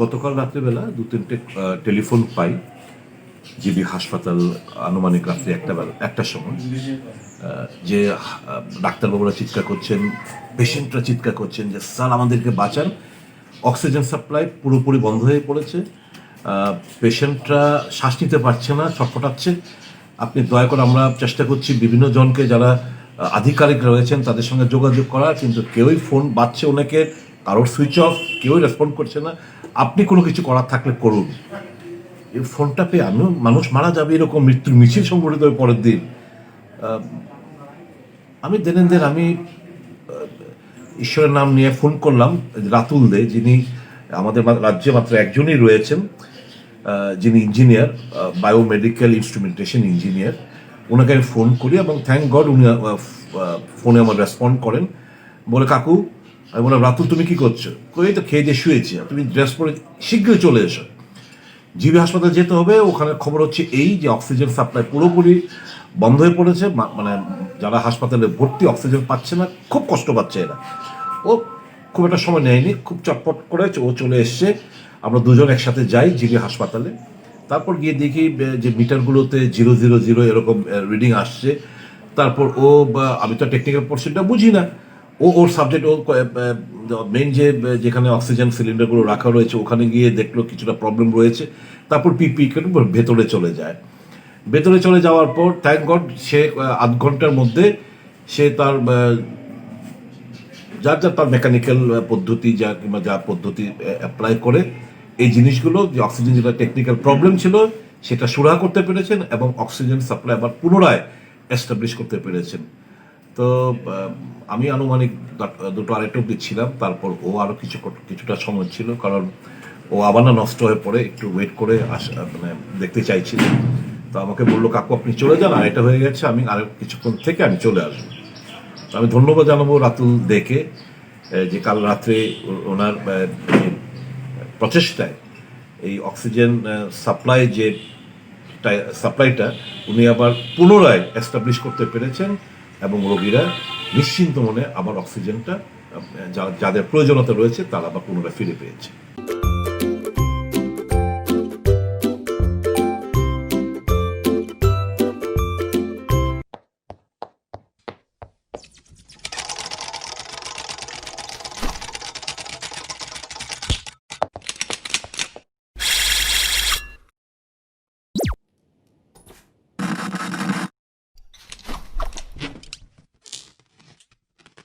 গতকাল রাত্রিবেলা 2-3টে টেলিফোন পাই জিবি হাসপাতাল, আনুমানিক রাত্রি একটার সময়, যে ডাক্তারবাবুরা চিৎকার করছেন, পেশেন্টরা চিৎকার করছেন যে স্যার আমাদেরকে বাঁচান, অক্সিজেন সাপ্লাই পুরোপুরি বন্ধ হয়ে পড়েছে, পেশেন্টরা শ্বাস নিতে পারছে না, ছটফটাচ্ছে, আপনি দয়া করে, আমরা চেষ্টা করছি বিভিন্ন জনকে যারা আধিকারিক রয়েছেন তাদের সঙ্গে যোগাযোগ করার, কিন্তু কেউই ফোন বাজছে অনেকে, কারোর সুইচ অফ, কেউই রেসপন্ড করছে না, আপনি কোনো কিছু করার থাকলে করুন। এই ফোনটা পেয়ে আমিও, মানুষ মারা যাবে এরকম মৃত্যুর মিছিল সংগঠিত হয়ে পরের দিন, আমি দেন আমি ঈশ্বরের নাম নিয়ে ফোন করলাম রাতুল দে, যিনি আমাদের রাজ্যে মাত্র একজনই রয়েছেন যিনি ইঞ্জিনিয়ার, বায়োমেডিক্যাল ইনস্ট্রুমেন্টেশন ইঞ্জিনিয়ার। ওনাকে আমি ফোন করি এবং থ্যাংক গড উনি ফোনে আমার রেসপন্ড করেন, বলে কাকু, আমি বললাম রাতুল তুমি কি করছো? এই তো খেয়ে দিয়ে শুয়েছি, তুমি ড্রেস পরে শীঘ্রই চলে এসো, জিবি হাসপাতালে যেতে হবে। ওখানে খবর হচ্ছে এই যে অক্সিজেন সাপ্লাই পুরোপুরি বন্ধ হয়ে পড়েছে, মানে যারা হাসপাতালে ভর্তি অক্সিজেন পাচ্ছে না, খুব কষ্ট পাচ্ছে এরা। ও খুব একটা সময় নেয়নি, খুব চটপট করে ও চলে এসছে। আমরা দুজন একসাথে যাই জিবি হাসপাতালে, তারপর গিয়ে দেখি যে মিটারগুলোতে 000 এরকম রিডিং আসছে। তারপর আমি তো টেকনিক্যাল পোর্শনটা বুঝি না, ওর সাবজেক্ট, মেইন যেখানে অক্সিজেন সিলিন্ডারগুলো রাখা রয়েছে ওখানে গিয়ে দেখলো কিছুটা প্রবলেম রয়েছে। তারপর পিপি ভেতরে চলে যায়। ভেতরে চলে যাওয়ার পর থ্যাংক গড সে আধ ঘন্টার মধ্যে সে তার তার মেকানিক্যাল পদ্ধতি কিংবা যা পদ্ধতি অ্যাপ্লাই করে এই জিনিসগুলো, যে অক্সিজেন যেটা টেকনিক্যাল প্রবলেম ছিল সেটা সুরাহা করতে পেরেছেন এবং অক্সিজেন সাপ্লাই আবার পুনরায় এস্টাবলিশ করতে পেরেছেন। তো আমি আনুমানিক 2-2:30 অব্দি ছিলাম, তারপর ও আরও কিছুটা সময় ছিল, কারণ ও আবার না নষ্ট হয়ে পড়ে, একটু ওয়েট করে মানে দেখতে চাইছিল। তো আমাকে বললো কাকু আপনি চলে যান, আর এটা হয়ে গেছে, আমি আরও কিছুক্ষণ থেকে আমি চলে আসবো। আমি ধন্যবাদ জানাবো রাতুল দেখে, যে কাল রাত্রে ওনার প্রচেষ্টায় এই অক্সিজেন সাপ্লাইটা উনি আবার পুনরায় এস্টাবলিশ করতে পেরেছেন এবং রোগীরা নিশ্চিন্ত মনে আবার অক্সিজেনটা যাদের প্রয়োজনীয়তা রয়েছে তারা আবার পুনরায় ফিরে পেয়েছে।